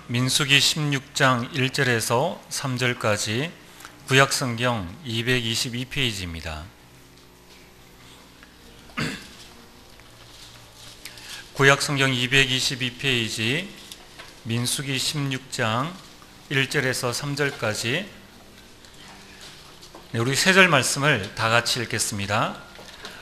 민수기 16장 1절에서 3절까지 구약성경 222페이지입니다. 구약성경 222페이지 민수기 16장 1절에서 3절까지 우리 세 절 말씀을 다 같이 읽겠습니다.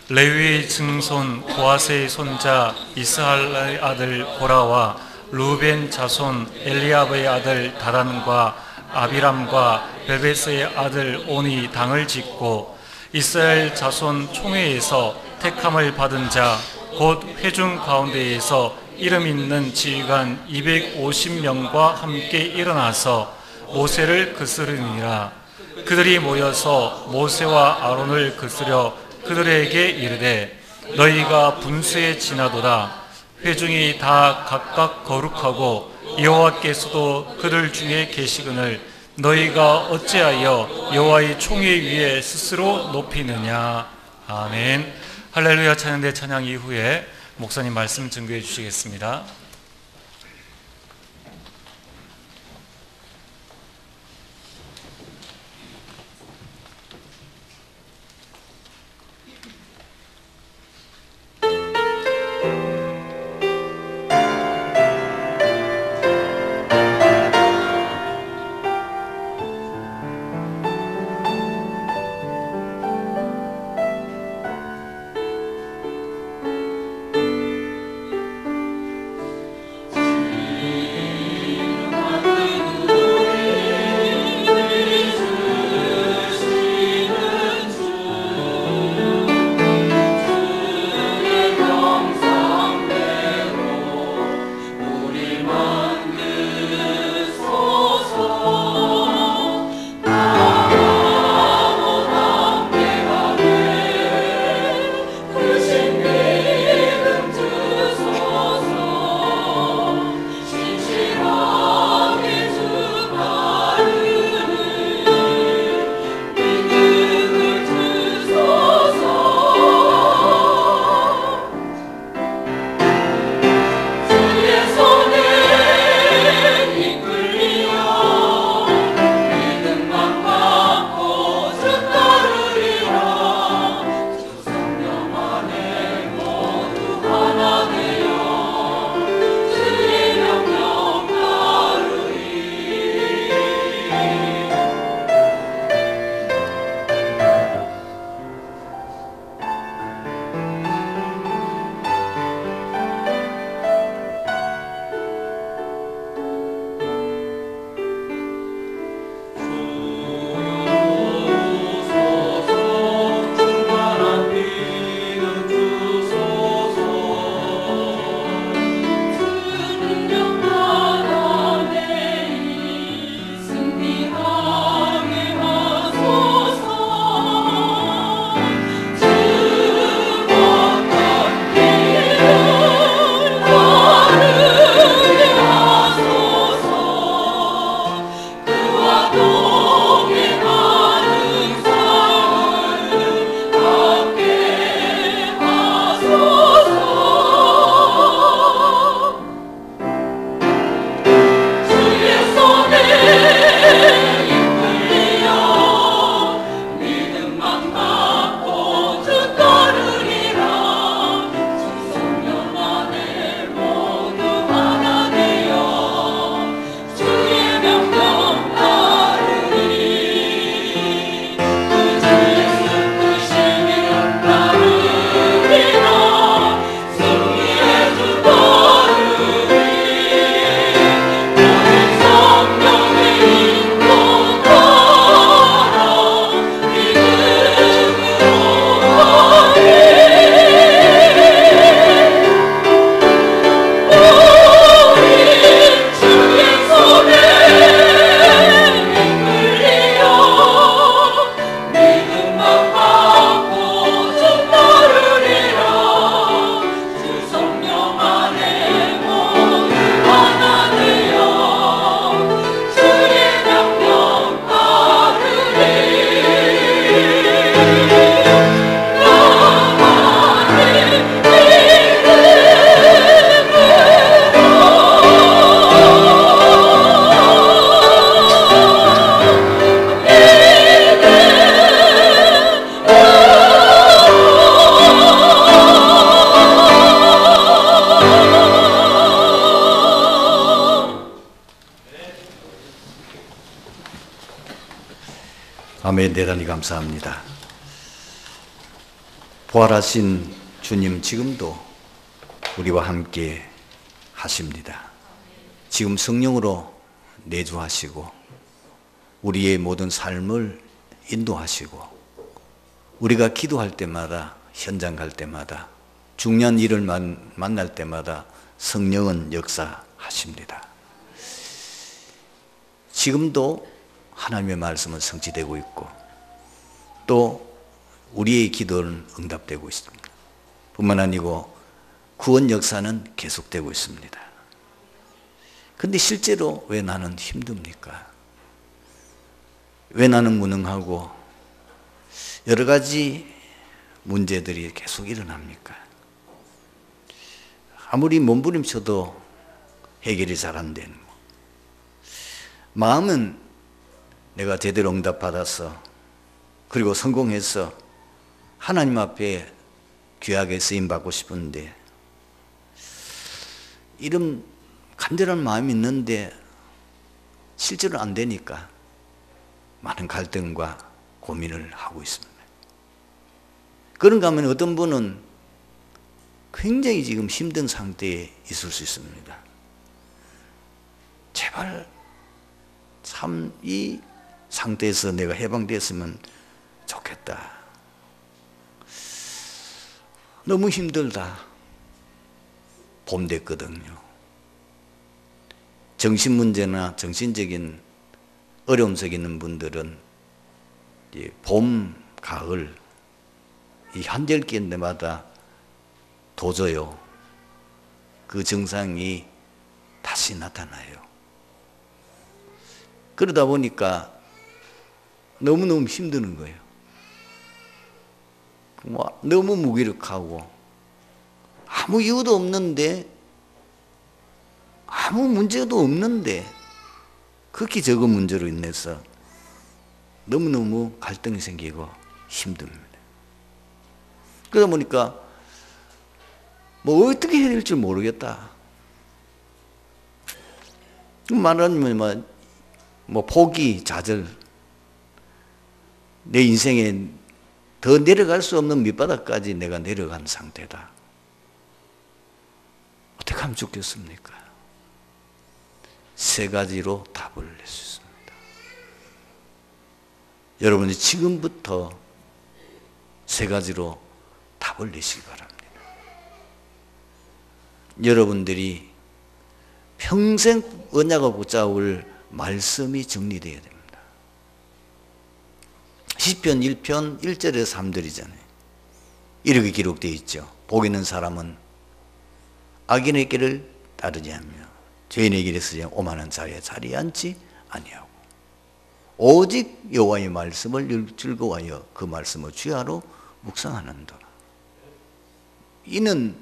레위의 증손 보아스의 손자 이스할의 아들 고라와 루벤 자손 엘리압의 아들 다단과 아비람과 베베스의 아들 온이 당을 짓고 이스라엘 자손 총회에서 택함을 받은 자 곧 회중 가운데에서 이름 있는 지휘관 250명과 함께 일어나서 모세를 거스르니라. 그들이 모여서 모세와 아론을 거스려 그들에게 이르되 너희가 분수에 지나도다. 회중이 다 각각 거룩하고 여호와께서도 그들 중에 계시거늘 너희가 어찌하여 여호와의 총회 위에 스스로 높이느냐. 아멘. 할렐루야. 찬양대 찬양 이후에 목사님 말씀 증거해 주시겠습니다. 아멘. 대단히 감사합니다. 부활하신 주님 지금도 우리와 함께 하십니다. 지금 성령으로 내주하시고 우리의 모든 삶을 인도하시고 우리가 기도할 때마다, 현장 갈 때마다, 중요한 일을 만날 때마다 성령은 역사하십니다. 지금도 하나님의 말씀은 성취되고 있고 또 우리의 기도는 응답되고 있습니다. 뿐만 아니고 구원 역사는 계속되고 있습니다. 그런데 실제로 왜 나는 힘듭니까? 왜 나는 무능하고 여러 가지 문제들이 계속 일어납니까? 아무리 몸부림쳐도 해결이 잘 안 되는 거. 마음은 내가 제대로 응답받아서 그리고 성공해서 하나님 앞에 귀하게 쓰임받고 싶은데 이런 간절한 마음이 있는데 실제로 안 되니까 많은 갈등과 고민을 하고 있습니다. 그런가 하면 어떤 분은 굉장히 지금 힘든 상태에 있을 수 있습니다. 제발 참 이 상태에서 내가 해방됐으면 좋겠다. 너무 힘들다. 봄 됐거든요. 정신 문제나 정신적인 어려움 속에 있는 분들은 봄, 가을 이 한절기마다 도져요. 그 증상이 다시 나타나요. 그러다 보니까 너무너무 힘드는 거예요. 너무 무기력하고 아무 이유도 없는데 아무 문제도 없는데 극히 적은 문제로 인해서 너무너무 갈등이 생기고 힘듭니다. 그러다 보니까 뭐 어떻게 해야 될지 모르겠다. 말하면 뭐 포기, 좌절, 내 인생에 더 내려갈 수 없는 밑바닥까지 내가 내려간 상태다. 어떻게 하면 좋겠습니까? 세 가지로 답을 낼 수 있습니다. 여러분이 지금부터 세 가지로 답을 내시기 바랍니다. 여러분들이 평생 언약을 붙잡을 말씀이 정리되어야 됩니다. 시편 1편 1절에서 3절이잖아요. 이렇게 기록되어 있죠. 복 있는 사람은 악인의 길을 따르지 않으며 죄인의 길에 서지 오만한 자리에 자리에 앉지 아니하고 오직 여호와의 말씀을 즐거워하여 그 말씀을 주야로 묵상하는도다. 이는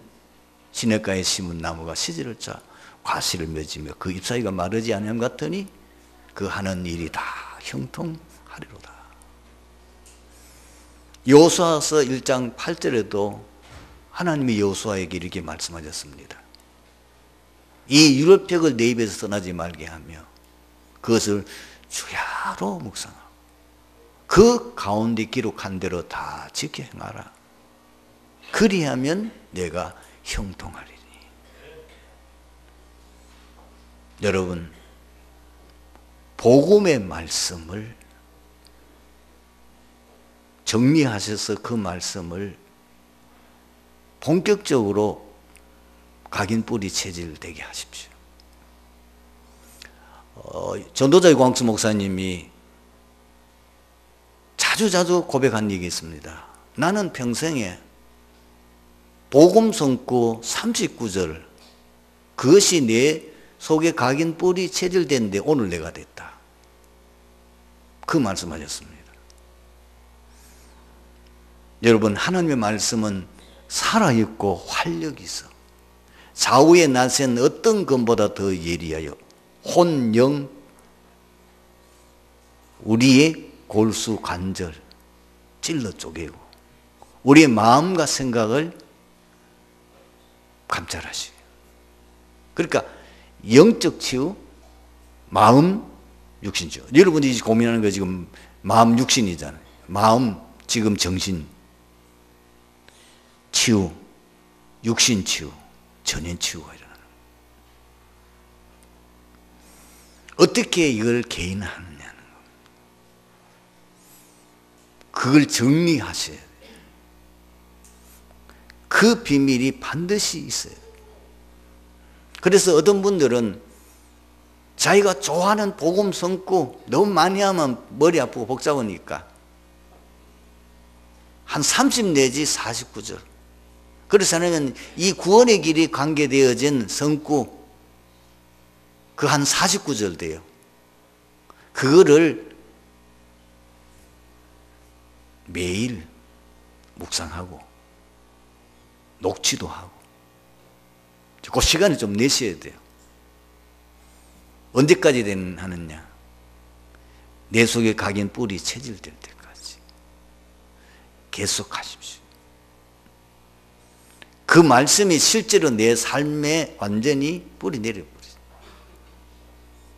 시냇가에 심은 나무가 시절을 짜 과실을 맺으며 그 잎사귀가 마르지 아니함 같으니 그 하는 일이 다 형통하리로다. 여호수아서 1장 8절에도 하나님이 여호수아에게 이렇게 말씀하셨습니다. 이 유력벽을 내 입에서 떠나지 말게 하며 그것을 주야로 묵상하고 그 가운데 기록한 대로 다 지켜 행하라. 그리하면 내가 형통하리니. 여러분, 복음의 말씀을 정리하셔서 그 말씀을 본격적으로 각인 뿌리 체질되게 하십시오. 전도자의 광수 목사님이 자주 고백한 얘기 있습니다. 나는 평생에 복음 성구 39절 그것이 내 속에 각인 뿌리 체질됐는데 오늘 내가 됐다. 그 말씀하셨습니다. 여러분, 하나님의 말씀은 살아있고 활력이 있어. 좌우의 낫은 어떤 것보다 더 예리하여 혼, 영, 우리의 골수, 관절 찔러 쪼개고 우리의 마음과 생각을 감찰하시고, 그러니까 영적 치유, 마음, 육신 치유. 여러분이 고민하는 거 지금 마음 육신이잖아요. 마음, 지금 정신 치유, 육신 치유, 전인 치유가 일어나는 거예요. 어떻게 이걸 개인하느냐는 겁니다. 그걸 정리하셔야 돼요. 그 비밀이 반드시 있어요. 그래서 어떤 분들은 자기가 좋아하는 복음 성구 너무 많이 하면 머리 아프고 복잡하니까 한 30 내지 49절. 그래서 하면 이 구원의 길이 관계되어진 성구 그 한 49절 돼요. 그거를 매일 묵상하고 녹취도 하고 그 시간을 좀 내셔야 돼요. 언제까지 하느냐? 내 속에 각인 뿔이 체질될 때까지 계속 하십시오. 그 말씀이 실제로 내 삶에 완전히 뿌리 내려버리죠.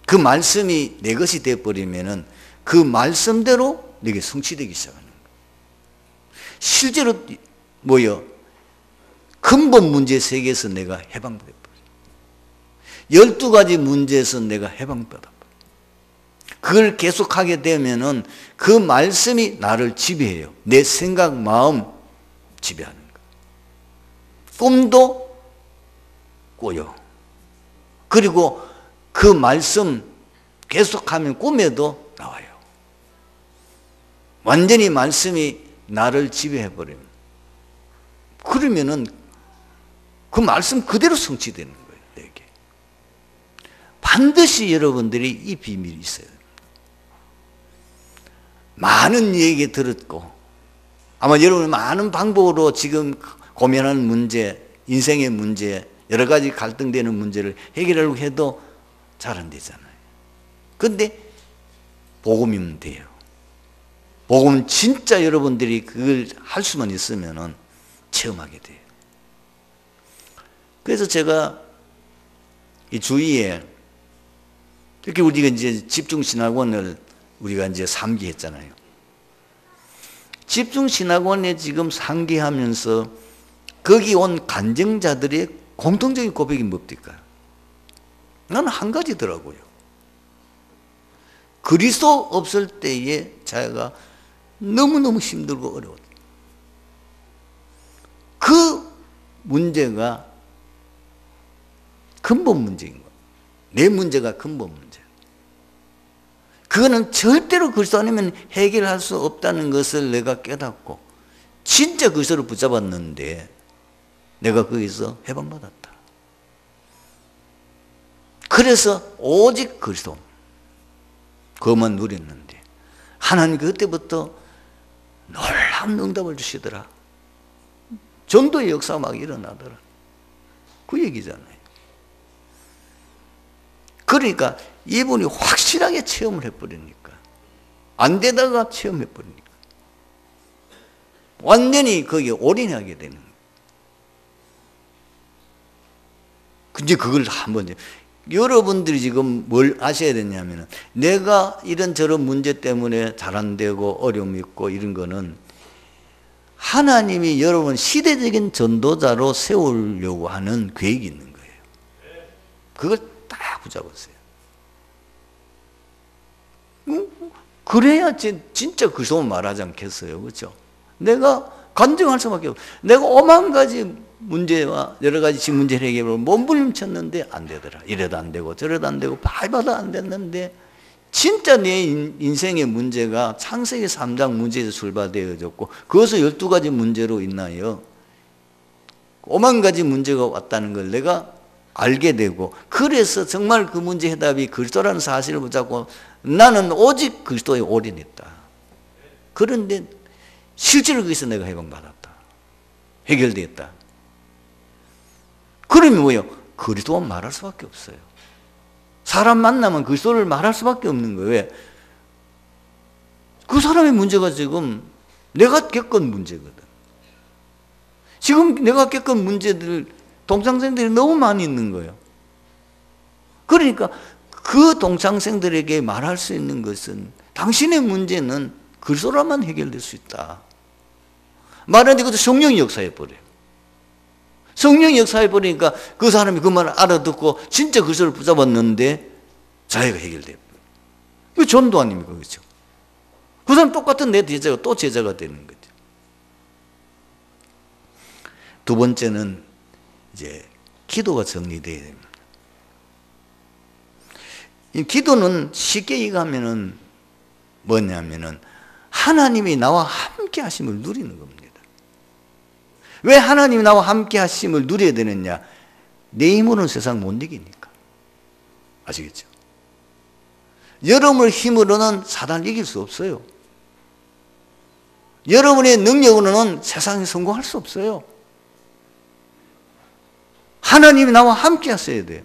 그 말씀이 내 것이 되어버리면은 그 말씀대로 내게 성취되기 시작하는 거예요. 실제로 뭐요? 근본 문제 세계에서 내가 해방되어버려요. 12가지 문제에서 내가 해방받아버려요. 그걸 계속하게 되면은 그 말씀이 나를 지배해요. 내 생각, 마음 지배하는 거예요. 꿈도 꿔요. 그리고 그 말씀 계속하면 꿈에도 나와요. 완전히 말씀이 나를 지배해버리면 그러면은 그 말씀 그대로 성취되는 거예요. 내게. 반드시 여러분들이 이 비밀이 있어요. 많은 얘기 들었고 아마 여러분 많은 방법으로 지금 고민하는 문제, 인생의 문제, 여러 가지 갈등되는 문제를 해결하려고 해도 잘 안 되잖아요. 그런데 복음이면 돼요. 복음은 진짜 여러분들이 그걸 할 수만 있으면 체험하게 돼요. 그래서 제가 이 주위에 이렇게 우리가 이제 집중신학원을 우리가 이제 3기 했잖아요. 집중신학원에 지금 3기 하면서 거기 온 간증자들의 공통적인 고백이 뭡니까? 나는 한 가지더라고요. 그리스도 없을 때에 자기가 너무너무 힘들고 어려웠다. 그 문제가 근본 문제인 거예요. 내 문제가 근본 문제. 그거는 절대로 그리스도 아니면 해결할 수 없다는 것을 내가 깨닫고 진짜 그리스도를 붙잡았는데 내가 거기서 해방받았다. 그래서 오직 그리스도 그것만 누렸는데 하나님 그때부터 놀라운 응답을 주시더라. 전도의 역사가 막 일어나더라. 그 얘기잖아요. 그러니까 이분이 확실하게 체험을 해버리니까 안 되다가 체험해버리니까 완전히 거기에 올인하게 되는 거예요. 근데 그걸 한번 여러분들이 지금 뭘 아셔야 되냐면 내가 이런저런 문제 때문에 잘 안 되고 어려움이 있고 이런 거는 하나님이 여러분 시대적인 전도자로 세우려고 하는 계획이 있는 거예요. 그걸 딱 붙잡으세요. 그래야 진짜 그리스도 말하지 않겠어요. 그렇죠? 내가 간증할 수밖에 없어요. 내가 오만 가지 문제와 여러 가지 문제를 해결하고 몸부림쳤는데 안 되더라. 이래도 안 되고 저래도 안 되고 봐도 안 됐는데 진짜 내 인생의 문제가 창세기 3장 문제에서 출발되어졌고 그것을 12가지 문제로 있나요? 오만 가지 문제가 왔다는 걸 내가 알게 되고 그래서 정말 그 문제 해답이 그리스도라는 사실을 붙잡고 나는 오직 그리스도에 올인했다. 그런데 실제로 거기서 내가 해방받았다. 해결됐다. 그러면 뭐예요? 그리스도만 말할 수밖에 없어요. 사람 만나면 그리스도를 말할 수밖에 없는 거예요. 왜? 그 사람의 문제가 지금 내가 겪은 문제거든. 지금 내가 겪은 문제들 동창생들이 너무 많이 있는 거예요. 그러니까 그 동창생들에게 말할 수 있는 것은 당신의 문제는 글소라만 해결될 수 있다. 말하는데 그것도 성령이 역사해버려요. 성령이 역사해버리니까 그 사람이 그 말을 알아듣고 진짜 글소를 붙잡았는데 자기가 해결돼요. 이거 전도 아닙니까? 그렇죠? 그 사람 똑같은 내 제자가 또 제자가 되는 거죠. 두 번째는 이제 기도가 정리되어야 됩니다. 이 기도는 쉽게 얘기하면은 뭐냐면은 하나님이 나와 함께 하심을 누리는 겁니다. 왜 하나님이 나와 함께 하심을 누려야 되느냐? 내 힘으로는 세상 못 이기니까. 아시겠죠? 여러분의 힘으로는 사단을 이길 수 없어요. 여러분의 능력으로는 세상에 성공할 수 없어요. 하나님이 나와 함께 하셔야 돼요.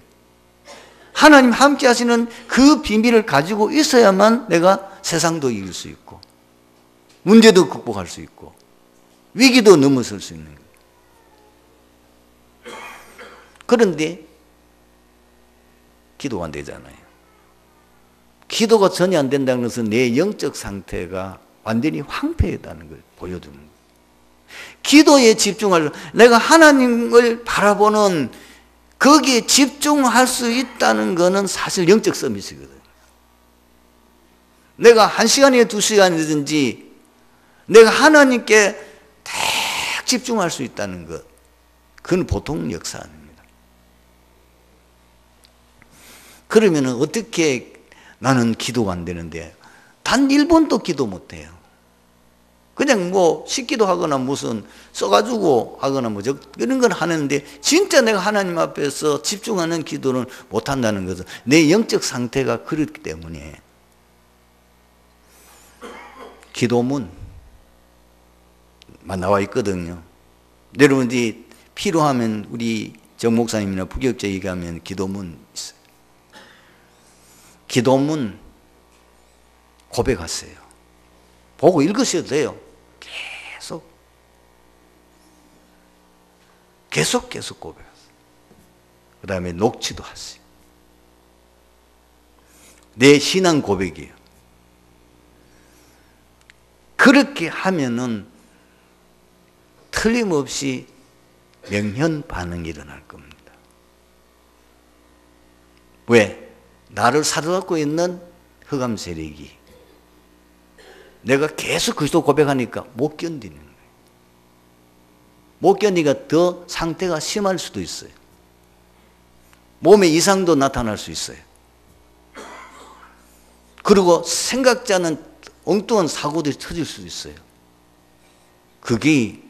하나님 함께 하시는 그 비밀을 가지고 있어야만 내가 세상도 이길 수 있고 문제도 극복할 수 있고 위기도 넘어설 수 있는 거예요. 그런데 기도가 안 되잖아요. 기도가 전혀 안 된다는 것은 내 영적 상태가 완전히 황폐했다는 걸 보여주는 거예요. 기도에 집중할, 내가 하나님을 바라보는 거기에 집중할 수 있다는 것은 사실 영적 서밋이거든요. 내가 1시간이든 2시간이든지 내가 하나님께 딱 집중할 수 있다는 것, 그건 보통 역사 아닙니다. 그러면 어떻게 나는 기도가 안 되는데 단 1번도 기도 못해요. 그냥 뭐 씻기도 하거나 무슨 써가지고 하거나 뭐 이런 건 하는데 진짜 내가 하나님 앞에서 집중하는 기도는 못한다는 것은 내 영적 상태가 그렇기 때문에. 기도문 나와 있거든요. 여러분들이 필요하면 우리 정 목사님이나 부교육자 얘기하면 기도문 있어요. 기도문 고백하세요. 보고 읽으셔도 돼요. 계속 고백하세요. 그 다음에 녹취도 하세요. 내 신앙 고백이에요. 그렇게 하면은 틀림없이 명현 반응이 일어날 겁니다. 왜? 나를 사로잡고 있는 흑암 세력이 내가 계속 그리스도 고백하니까 못 견디는 거예요. 못 견디니까 더 상태가 심할 수도 있어요. 몸에 이상도 나타날 수 있어요. 그리고 생각지 않은 엉뚱한 사고들이 터질 수도 있어요. 그게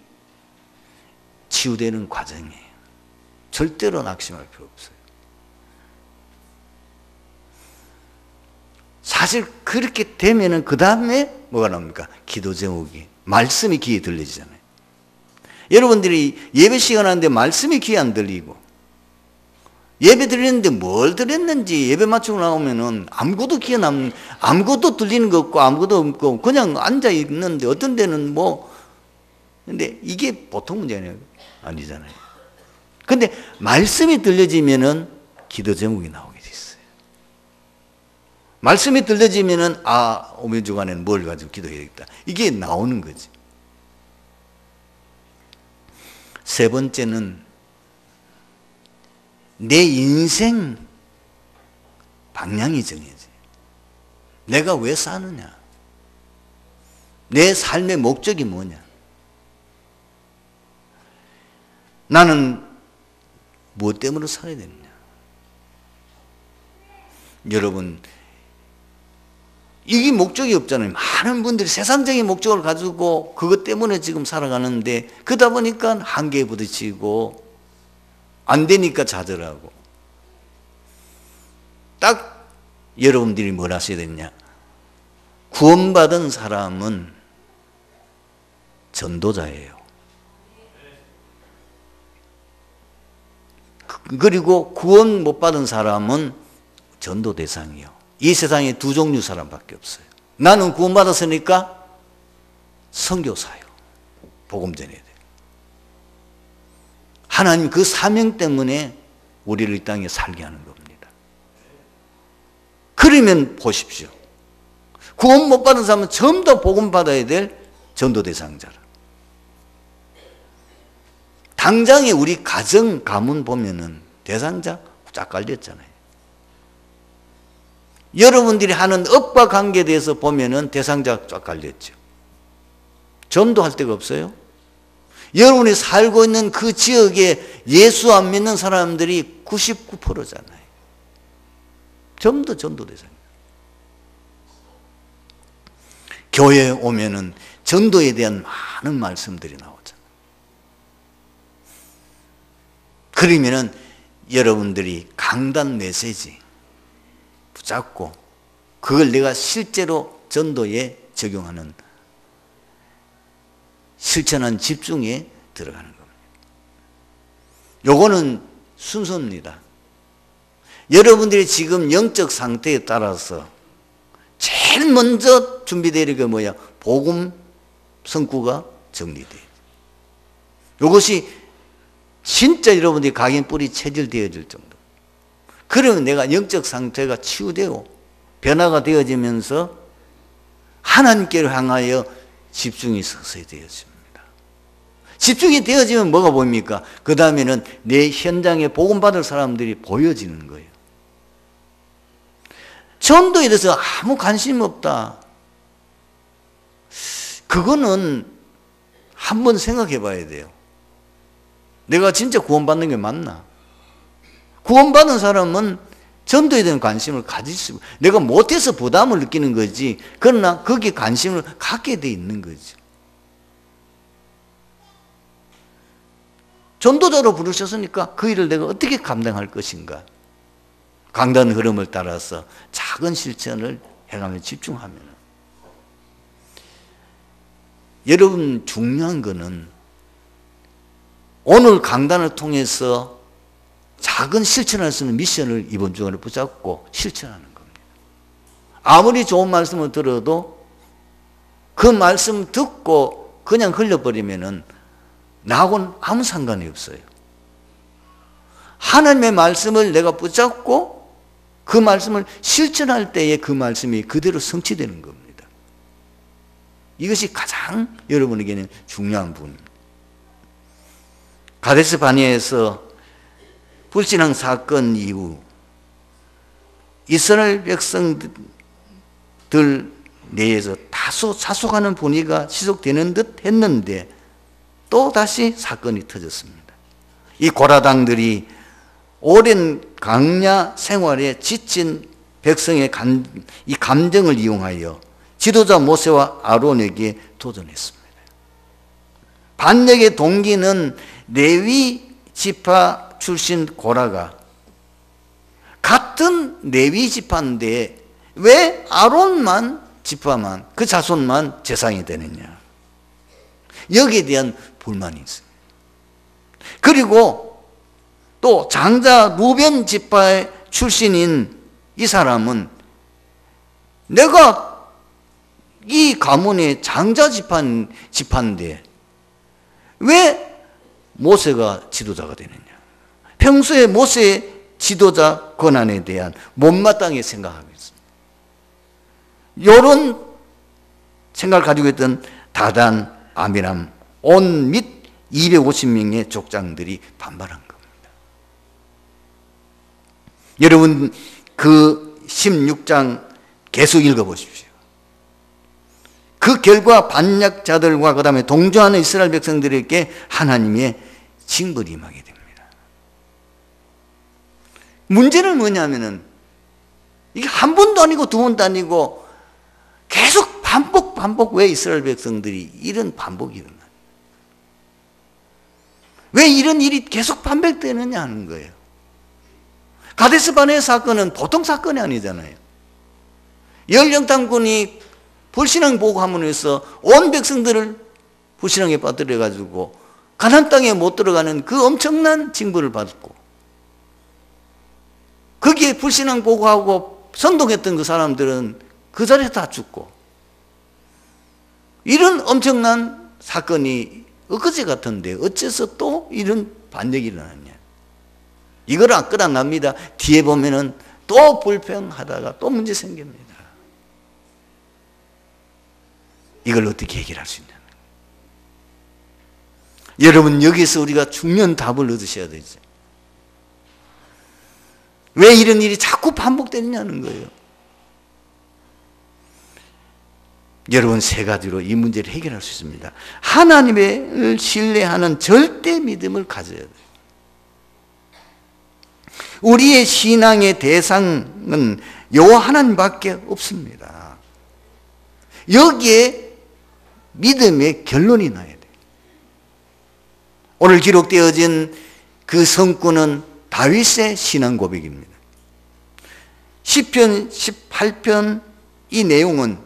치유되는 과정이에요. 절대로 낙심할 필요 없어요. 사실 그렇게 되면은 그 다음에 뭐가 나옵니까? 기도 제목이 말씀이 귀에 들리잖아요. 여러분들이 예배 시간 하는데 말씀이 귀에 안 들리고 예배 드리는데 뭘 드렸는지 예배 마치고 나오면은 아무것도 귀에 아무것도 들리는 거 없고 아무것도 없고 그냥 앉아 있는데 어떤 데는 뭐 근데 이게 보통 문제는 아니잖아요. 근데 말씀이 들려지면은 기도 제목이 나오게 돼 있어요. 말씀이 들려지면은 오늘 주간에는 뭘 가지고 기도해야겠다. 이게 나오는 거지. 세 번째는 내 인생 방향이 정해져요. 내가 왜 사느냐? 내 삶의 목적이 뭐냐? 나는 무엇 때문에 살아야 되느냐? 여러분, 이게 목적이 없잖아요. 많은 분들이 세상적인 목적을 가지고 그것 때문에 지금 살아가는데 그러다 보니까 한계에 부딪히고 안 되니까 좌절하고. 딱 여러분들이 뭘 하셔야 되냐? 구원받은 사람은 전도자예요. 그리고 구원 못 받은 사람은 전도 대상이에요. 이 세상에 두 종류 사람밖에 없어요. 나는 구원받았으니까 선교사요. 복음 전해야 돼요. 하나님 그 사명 때문에 우리를 이 땅에 살게 하는 겁니다. 그러면 보십시오. 구원 못 받은 사람은 전부 다 복음 받아야 될 전도 대상자라. 당장에 우리 가정, 가문 보면은 대상자 쫙 깔렸잖아요. 여러분들이 하는 업과 관계에 대해서 보면은 대상자 쫙 깔렸죠. 전도할 데가 없어요. 여러분이 살고 있는 그 지역에 예수 안 믿는 사람들이 99%잖아요. 전부 다 전도 대상. 교회에 오면은 전도에 대한 많은 말씀들이 나오잖아요. 그러면은 여러분들이 강단 메시지 붙잡고 그걸 내가 실제로 전도에 적용하는 실천한 집중에 들어가는 겁니다. 요거는 순서입니다. 여러분들이 지금 영적 상태에 따라서 제일 먼저 준비되는 게 뭐야? 복음 성구가 정리돼요. 이것이 진짜 여러분들이 각인 뿌리 체질되어질 정도. 그러면 내가 영적 상태가 치유되고 변화가 되어지면서 하나님께로 향하여 집중이 서서히 되어집니다. 집중이 되어지면 뭐가 보입니까? 그 다음에는 내 현장에 복음 받을 사람들이 보여지는 거예요. 전도에 대해서 아무 관심 없다. 그거는 한번 생각해 봐야 돼요. 내가 진짜 구원받는 게 맞나? 구원받은 사람은 전도에 대한 관심을 가질 수 있고, 내가 못해서 부담을 느끼는 거지, 그러나 거기에 관심을 갖게 돼 있는 거죠. 전도자로 부르셨으니까 그 일을 내가 어떻게 감당할 것인가? 강단 흐름을 따라서 작은 실천을 해가며 집중하면, 여러분 중요한 거는 오늘 강단을 통해서 작은 실천할 수 있는 미션을 이번 주간에 붙잡고 실천하는 겁니다. 아무리 좋은 말씀을 들어도 그 말씀 듣고 그냥 흘려버리면은 나하고는 아무 상관이 없어요. 하나님의 말씀을 내가 붙잡고 그 말씀을 실천할 때에 그 말씀이 그대로 성취되는 겁니다. 이것이 가장 여러분에게는 중요한 부분입니다. 가데스 바네아에서 불신앙 사건 이후 이스라엘 백성들 내에서 다소 자숙하는 분위기가 지속되는 듯 했는데 또 다시 사건이 터졌습니다. 이 고라당들이 오랜 광야 생활에 지친 백성의 이 감정을 이용하여 지도자 모세와 아론에게 도전했습니다. 반역의 동기는 레위 지파 출신 고라가 같은 레위 지파인데 왜 아론만 지파만 그 자손만 제상이 되느냐, 여기에 대한 불만이 있습니다. 그리고 또 장자 루벤 지파의 출신인 이 사람은 내가 이 가문의 장자 지파인데 왜 모세가 지도자가 되느냐, 평소에 모세의 지도자 권한에 대한 못마땅히 생각하고 있습니다. 이런 생각을 가지고 있던 다단, 아미람, 온 및 250명의 족장들이 반발한 겁니다. 여러분 그 16장 계속 읽어보십시오. 그 결과 반역자들과 그 다음에 동조하는 이스라엘 백성들에게 하나님의 징벌이 임하게 됩니다. 문제는 뭐냐면은 이게 한 번도 아니고 두 번도 아니고 계속 반복 왜 이스라엘 백성들이 이런 반복이 일어나요? 왜 이런 일이 계속 반복되느냐 하는 거예요. 가데스 바네아 사건은 보통 사건이 아니잖아요. 열영탐꾼이 불신앙 보고함으로써 온 백성들을 불신앙에 빠뜨려 가지고 가나안 땅에 못 들어가는 그 엄청난 징벌을 받았고, 거기에 불신앙 보고하고 선동했던 그 사람들은 그 자리에 다 죽고, 이런 엄청난 사건이 엊그제 같은데 어째서 또 이런 반역이 일어났냐? 이걸 안 끝안 납니다. 뒤에 보면은 또 불평하다가 또 문제 생깁니다. 이걸 어떻게 해결할 수 있냐? 여러분, 여기서 우리가 중요한 답을 얻으셔야 되죠. 왜 이런 일이 자꾸 반복되느냐는 거예요. 여러분, 세 가지로 이 문제를 해결할 수 있습니다. 하나님을 신뢰하는 절대 믿음을 가져야 돼요. 우리의 신앙의 대상은 여호와 하나님밖에 없습니다. 여기에 믿음의 결론이 나야 돼요. 오늘 기록되어진 그 성구는 다윗의 신앙 고백입니다. 시편 18편 이 내용은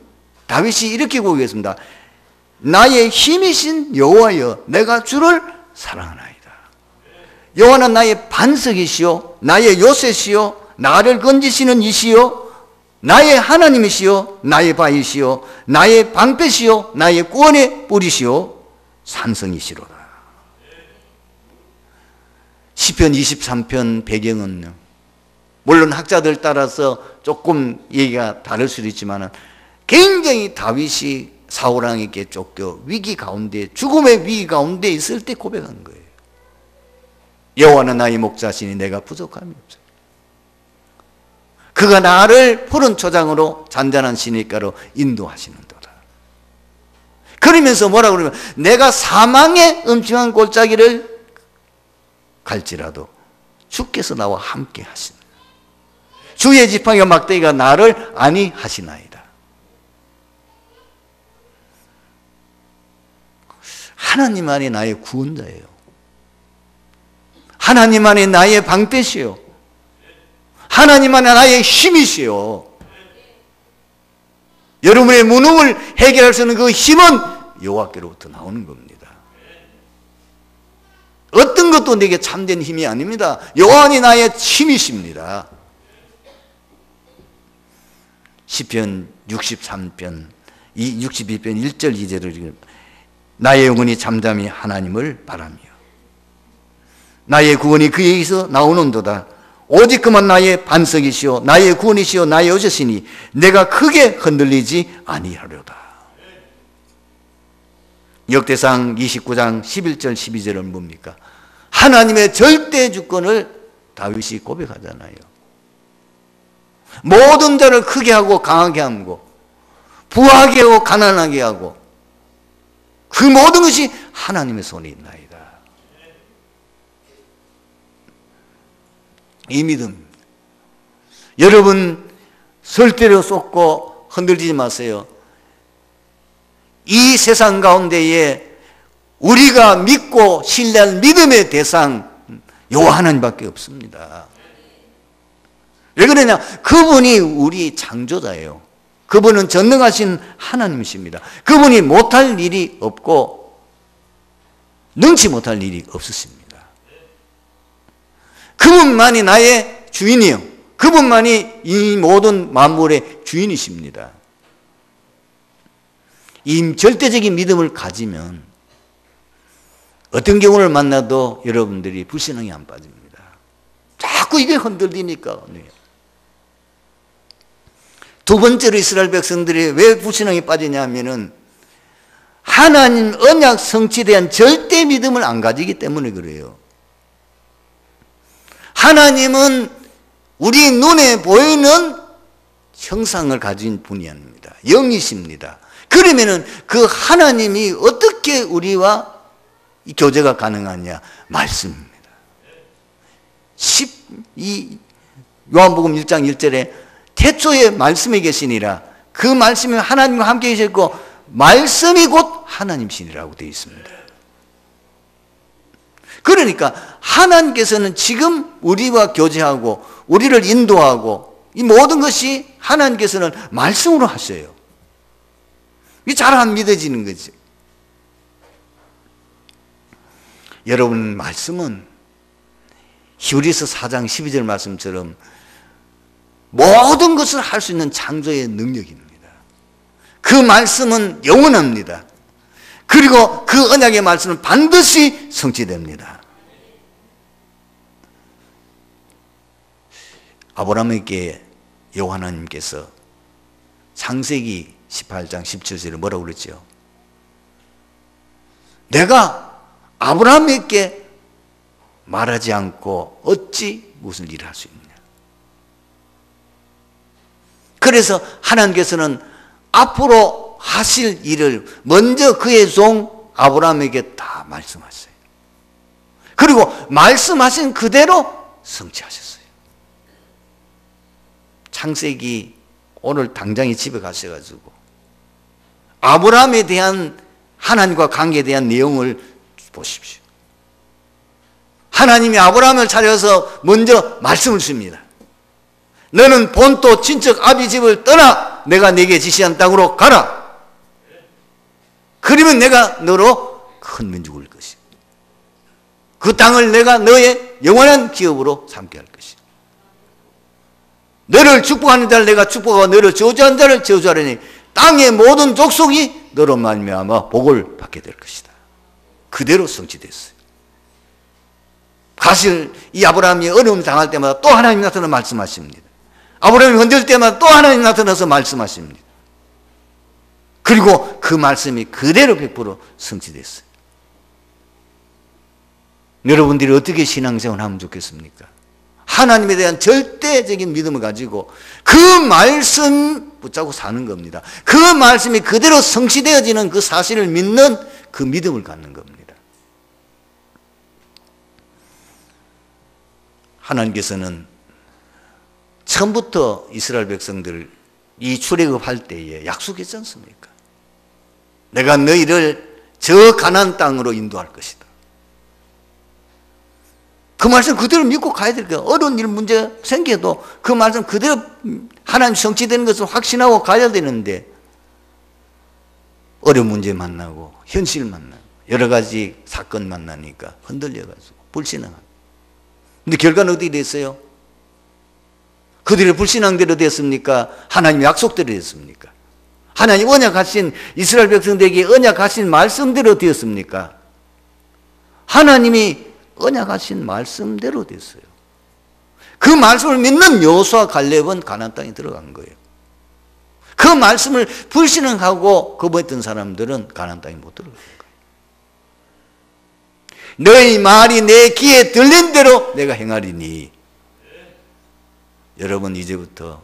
다윗이 이렇게 고백했습니다. 나의 힘이신 여호와여, 내가 주를 사랑하나이다. 여호와는 나의 반석이시요 나의 요새시요 나를 건지시는 이시요 나의 하나님이시요 나의 바위시요 나의 방패시요 나의 구원의 뿌리시요 산성이시로다. 시편 23편 배경은요, 물론 학자들 따라서 조금 얘기가 다를 수도 있지만 굉장히 다윗이 사울왕에게 쫓겨 위기 가운데, 죽음의 위기 가운데 있을 때 고백한 거예요. 여호와는 나의 목자시니 내가 부족함이 없어요. 그가 나를 푸른 초장으로 잔잔한 시냇가로 인도하시는도다. 그러면서 뭐라고 그러면, 내가 사망의 음침한 골짜기를 갈지라도 주께서 나와 함께 하시나, 주의 지팡이와 막대기가 나를 안위하시나이다. 하나님만이 나의 구원자예요. 하나님만이 나의 방패시요, 하나님만이 나의 힘이시요. 여러분의 무능을 해결할 수 있는 그 힘은 여호와께로부터 나오는 겁니다. 어떤 것도 내게 참된 힘이 아닙니다. 여호와는 나의 힘이십니다. 시편 63편 62편 1절 2절을 나의 영혼이 잠잠히 하나님을 바라며 나의 구원이 그에게서 나오는도다. 오직 그만 나의 반석이시오 나의 구원이시오 나의 요새시니 내가 크게 흔들리지 아니하려다. 역대상 29장 11절 12절은 뭡니까? 하나님의 절대 주권을 다윗이 고백하잖아요. 모든 자를 크게 하고 강하게 하고 부하게 하고 가난하게 하고 그 모든 것이 하나님의 손에 있나이다. 이 믿음, 여러분 절대로 쏟고 흔들리지 마세요. 이 세상 가운데에 우리가 믿고 신뢰할 믿음의 대상 여호와 하나님밖에 없습니다. 왜 그러냐? 그분이 우리 창조자예요. 그분은 전능하신 하나님이십니다. 그분이 못할 일이 없고 능치 못할 일이 없으십니다. 그분만이 나의 주인이요, 그분만이 이 모든 만물의 주인이십니다. 이 절대적인 믿음을 가지면 어떤 경우를 만나도 여러분들이 불신앙에 안 빠집니다. 자꾸 이게 흔들리니까. 두 번째로 이스라엘 백성들이 왜 불신앙에 빠지냐 하면은 하나님 언약 성취에 대한 절대 믿음을 안 가지기 때문에 그래요. 하나님은 우리 눈에 보이는 형상을 가진 분이 아닙니다. 영이십니다. 그러면은 그 하나님이 어떻게 우리와 이 교제가 가능하냐? 말씀입니다. 요한복음 1장 1절에 태초에 말씀이 계시니라, 그 말씀이 하나님과 함께 계셨고 말씀이 곧 하나님이시니라고 되어 있습니다. 그러니까 하나님께서는 지금 우리와 교제하고 우리를 인도하고 이 모든 것이 하나님께서는 말씀으로 하셔요. 이게 잘 안 믿어지는 거죠. 여러분, 말씀은 히브리서 4장 12절 말씀처럼 모든 것을 할 수 있는 창조의 능력입니다. 그 말씀은 영원합니다. 그리고 그 언약의 말씀은 반드시 성취됩니다. 아브라함에게 여호와 하나님께서 창세기 18장 17절에 뭐라고 그랬죠? 내가 아브라함에게 말하지 않고 어찌 무슨 일을 할 수 있느냐. 그래서 하나님께서는 앞으로 하실 일을 먼저 그의 종 아브라함에게 다 말씀하셨어요. 그리고 말씀하신 그대로 성취하셨어요. 창세기 오늘 당장에 집에 가셔가지고 아브라함에 대한 하나님과 관계에 대한 내용을 보십시오. 하나님이 아브라함을 차려서 먼저 말씀을 줍니다. 너는 본토 친척 아비 집을 떠나 내가 네게 지시한 땅으로 가라. 그러면 내가 너로 큰 민족을 것이다. 그 땅을 내가 너의 영원한 기업으로 삼게 할 것이다. 너를 축복하는 자를 내가 축복하고 너를 저주하는 자를 저주하려니 땅의 모든 족속이 너로 말미암아 복을 받게 될 것이다. 그대로 성취됐어요. 사실 이 아브라함이 어려움 당할 때마다 또 하나님이 나타나 말씀하십니다. 아브라함이 흔들 때마다 또 하나님이 나타나서 말씀하십니다. 그리고 그 말씀이 그대로 100% 성취됐어요. 여러분들이 어떻게 신앙생활을 하면 좋겠습니까? 하나님에 대한 절대적인 믿음을 가지고 그 말씀 붙잡고 사는 겁니다. 그 말씀이 그대로 성취되어지는 그 사실을 믿는 그 믿음을 갖는 겁니다. 하나님께서는 처음부터 이스라엘 백성들을 이 출애굽할 때에 약속했지 않습니까? 내가 너희를 저 가나안 땅으로 인도할 것이다. 그 말씀 그대로 믿고 가야 될 거예요. 어려운 일 문제 생겨도 그 말씀 그대로 하나님 성취되는 것을 확신하고 가야 되는데 어려운 문제 만나고 현실 만나고 여러 가지 사건 만나니까 흔들려가지고 불신앙하고. 근데 결과는 어떻게 됐어요? 그들의 불신앙대로 됐습니까? 하나님 약속대로 됐습니까? 하나님 언약하신 이스라엘 백성들에게 언약하신 말씀대로 되었습니까? 하나님이 언약하신 말씀대로 됐어요. 그 말씀을 믿는 여호수아 갈렙은 가나안 땅에 들어간 거예요. 그 말씀을 불신앙하고 거부했던 사람들은 가나안 땅에 못 들어간 거예요. 너희 말이 내 귀에 들린 대로 내가 행하리니. 여러분 이제부터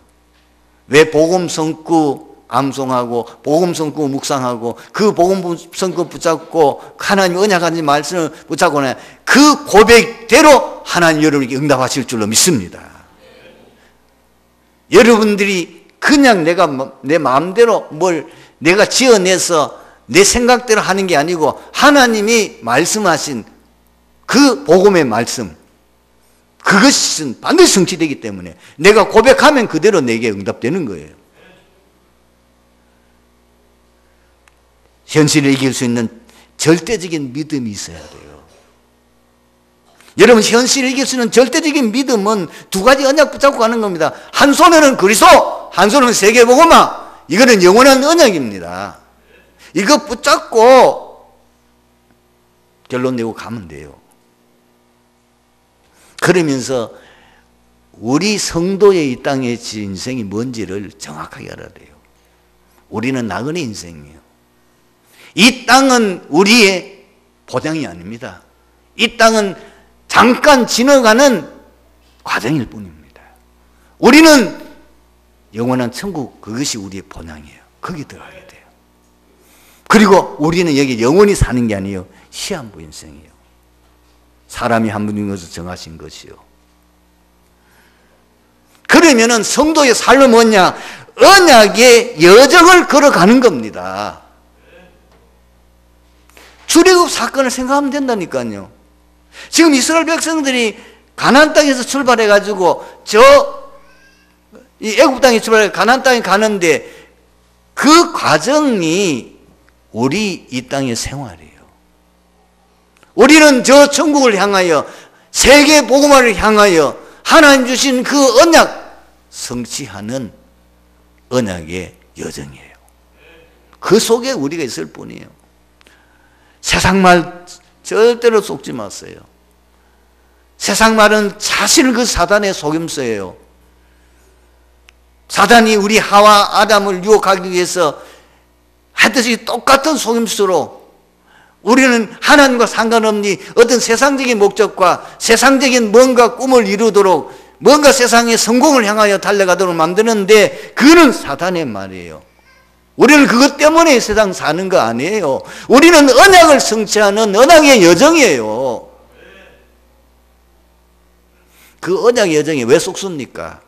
왜 복음 성구 암송하고 복음 성구 묵상하고 그 복음 성구 붙잡고 하나님 언약하신 말씀을 붙잡고 그 고백대로 하나님 여러분에게 응답하실 줄로 믿습니다. 여러분들이 그냥 내 마음대로 뭘 내가 지어내서 내 생각대로 하는 게 아니고 하나님이 말씀하신 그 복음의 말씀 그것은 반드시 성취되기 때문에 내가 고백하면 그대로 내게 응답되는 거예요. 현실을 이길 수 있는 절대적인 믿음이 있어야 돼요. 여러분 현실을 이길 수 있는 절대적인 믿음은 두 가지 언약 붙잡고 가는 겁니다. 한 손에는 그리스도, 한 손에는 세계복음화. 이거는 영원한 언약입니다. 이거 붙잡고 결론 내고 가면 돼요. 그러면서 우리 성도의 이 땅의 인생이 뭔지를 정확하게 알아야 돼요. 우리는 나그네 인생이에요. 이 땅은 우리의 보장이 아닙니다. 이 땅은 잠깐 지나가는 과정일 뿐입니다. 우리는 영원한 천국, 그것이 우리의 본향이에요. 거기 들어가게 돼요. 그리고 우리는 여기 영원히 사는 게 아니에요. 시한부 인생이에요. 사람이 한 분인 것을 정하신 것이요. 그러면은 성도의 삶은 뭐냐? 언약의 여정을 걸어가는 겁니다. 출애굽 사건을 생각하면 된다니까요. 지금 이스라엘 백성들이 가나안 땅에서 출발해 가지고 이 애굽 땅에 출발해 가나안 땅에 가는데 그 과정이 우리 이 땅의 생활이에요. 우리는 저 천국을 향하여 세계 복음화를 향하여 하나님 주신 그 언약 성취하는 언약의 여정이에요. 그 속에 우리가 있을 뿐이에요. 세상 말 절대로 속지 마세요. 세상 말은 사실 그 사단의 속임수예요. 사단이 우리 하와 아담을 유혹하기 위해서 하듯이 똑같은 속임수로 우리는 하나님과 상관없니 어떤 세상적인 목적과 세상적인 뭔가 꿈을 이루도록 뭔가 세상의 성공을 향하여 달려가도록 만드는데 그는 사단의 말이에요. 우리는 그것 때문에 세상 사는 거 아니에요. 우리는 언약을 성취하는 언약의 여정이에요. 그 언약의 여정이 왜 속습니까?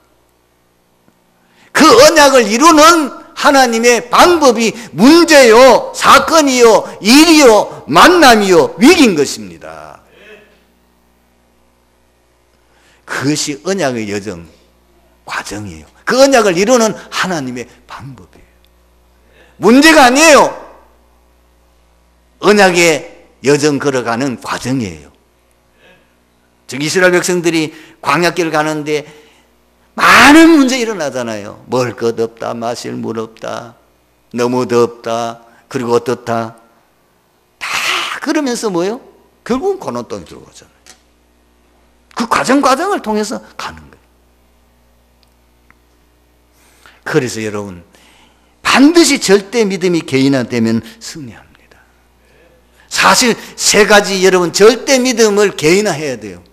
그 언약을 이루는 하나님의 방법이 문제요, 사건이요, 일이요, 만남이요, 위기인 것입니다. 그것이 언약의 여정, 과정이에요. 그 언약을 이루는 하나님의 방법이에요. 문제가 아니에요. 언약의 여정 걸어가는 과정이에요. 즉 이스라엘 백성들이 광야길을 가는데 많은 문제 일어나잖아요. 먹을 것 없다, 마실 물 없다, 너무 덥다, 그리고 어떻다. 다 그러면서 뭐요? 결국은 고난 땅에 들어가잖아요. 그 과정을 통해서 가는 거예요. 그래서 여러분 반드시 절대 믿음이 개인화되면 승리합니다. 사실 세 가지 여러분 절대 믿음을 개인화해야 돼요.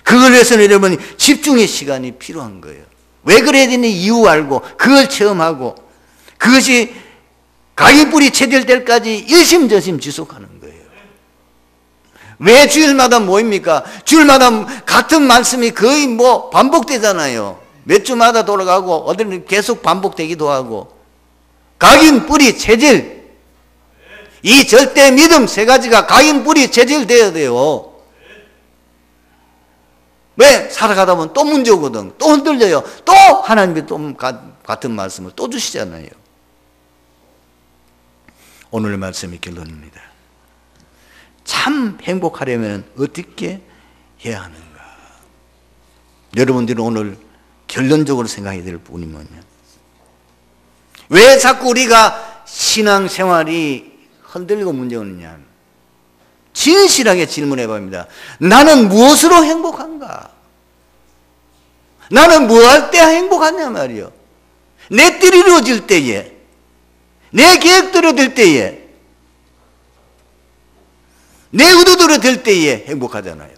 그걸 위해서는 여러분 집중의 시간이 필요한 거예요. 왜 그래야 되는 이유 알고 그걸 체험하고 그것이 가기 뿌리 체될 때까지 일심전심 지속하는 거예요. 왜 주일마다 모입니까? 주일마다 같은 말씀이 거의 뭐 반복되잖아요. 몇 주마다 돌아가고 어디는 계속 반복되기도 하고 각인 뿌리 체질 이 절대 믿음 세 가지가 각인 뿌리 체질되어야 돼요. 왜? 살아가다 보면 또 문제 오거든. 또 흔들려요. 또 하나님이 또 같은 말씀을 또 주시잖아요. 오늘 말씀이 결론입니다. 참 행복하려면 어떻게 해야 하는가? 여러분들은 오늘 결론적으로 생각해야 될 부분이 뭐냐? 왜 자꾸 우리가 신앙생활이 흔들리고 문제 오느냐? 진실하게 질문해 봅니다. 나는 무엇으로 행복한가? 나는 뭐 할 때 행복하냐 말이요. 내 뜻이 이루어질 때에, 내 계획대로 될 때에, 내 의도대로 될 때에 행복하잖아요.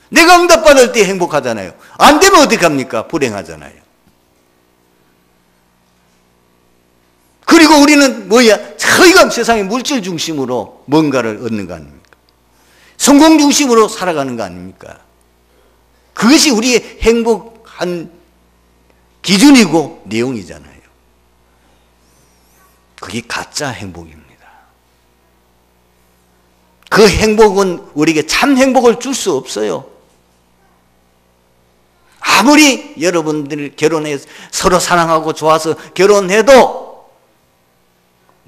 내가 응답받을 때 행복하잖아요. 안 되면 어떻게 합니까? 불행하잖아요. 그리고 우리는 뭐야? 저희가 세상의 물질 중심으로 뭔가를 얻는 거 아닙니까? 성공 중심으로 살아가는 거 아닙니까? 그것이 우리의 행복한 기준이고 내용이잖아요. 그게 가짜 행복입니다. 그 행복은 우리에게 참 행복을 줄 수 없어요. 아무리 여러분들 결혼해서 서로 사랑하고 좋아서 결혼해도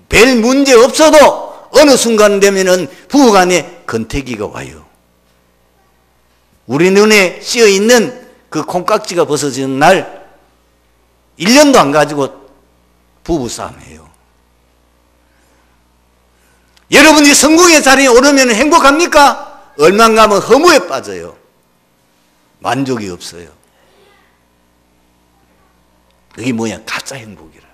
별 문제 없어도 어느 순간 되면은 부부간에 건태기가 와요. 우리 눈에 씌어 있는 그 콩깍지가 벗어지는 날 1년도 안 가지고 부부싸움해요. 여러분이 성공의 자리에 오르면 행복합니까? 얼마 가면 허무에 빠져요. 만족이 없어요. 그게 뭐냐? 가짜 행복이라.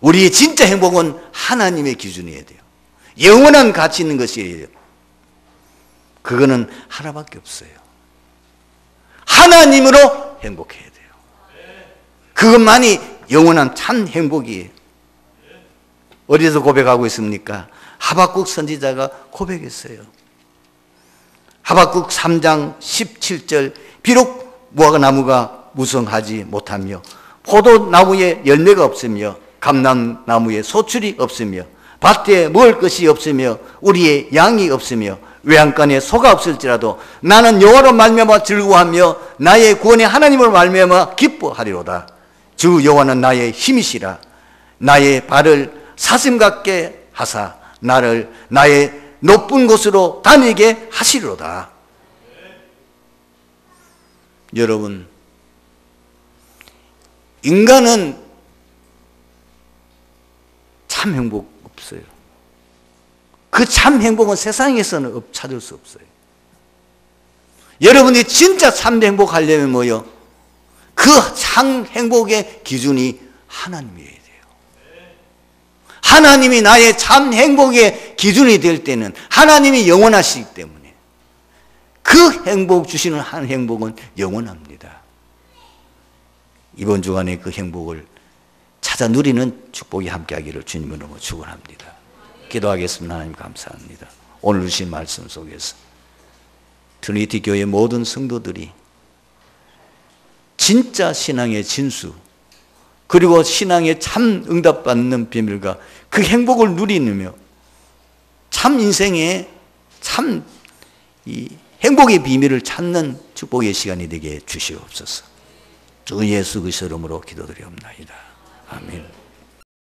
우리의 진짜 행복은 하나님의 기준이어야 돼요. 영원한 가치 있는 것이에요. 그거는 하나밖에 없어요. 하나님으로 행복해야 돼요. 그것만이 영원한 참 행복이에요. 어디서 고백하고 있습니까? 하박국 선지자가 고백했어요. 하박국 3장 17절 비록 무화과나무가 무성하지 못하며 포도나무에 열매가 없으며 감람나무에 소출이 없으며 밭에 먹을 것이 없으며 우리의 양이 없으며 외양간에 소가 없을지라도 나는 여호와로 말미암아 즐거워하며 나의 구원의 하나님으로 말미암아 기뻐하리로다. 주 여호와는 나의 힘이시라. 나의 발을 사슴 같게 하사 나를 나의 높은 곳으로 다니게 하시리로다. 여러분, 인간은 참 행복 없어요. 그 참 행복은 세상에서는 찾을 수 없어요. 여러분이 진짜 참 행복하려면 뭐요? 그 참 행복의 기준이 하나님이어야 돼요. 하나님이 나의 참 행복의 기준이 될 때는 하나님이 영원하시기 때문에 그 행복 주시는 한 행복은 영원합니다. 이번 주간에 그 행복을 찾아 누리는 축복이 함께하기를 주님으로 축원합니다. 기도하겠습니다. 하나님 감사합니다. 오늘 주신 말씀 속에서 트리니티 교회 모든 성도들이 진짜 신앙의 진수 그리고 신앙의 참 응답받는 비밀과 그 행복을 누리며 참 인생의 참 이 행복의 비밀을 찾는 축복의 시간이 되게 주시옵소서. 주 예수 그리스도 이름으로 기도드리옵나이다. 아멘.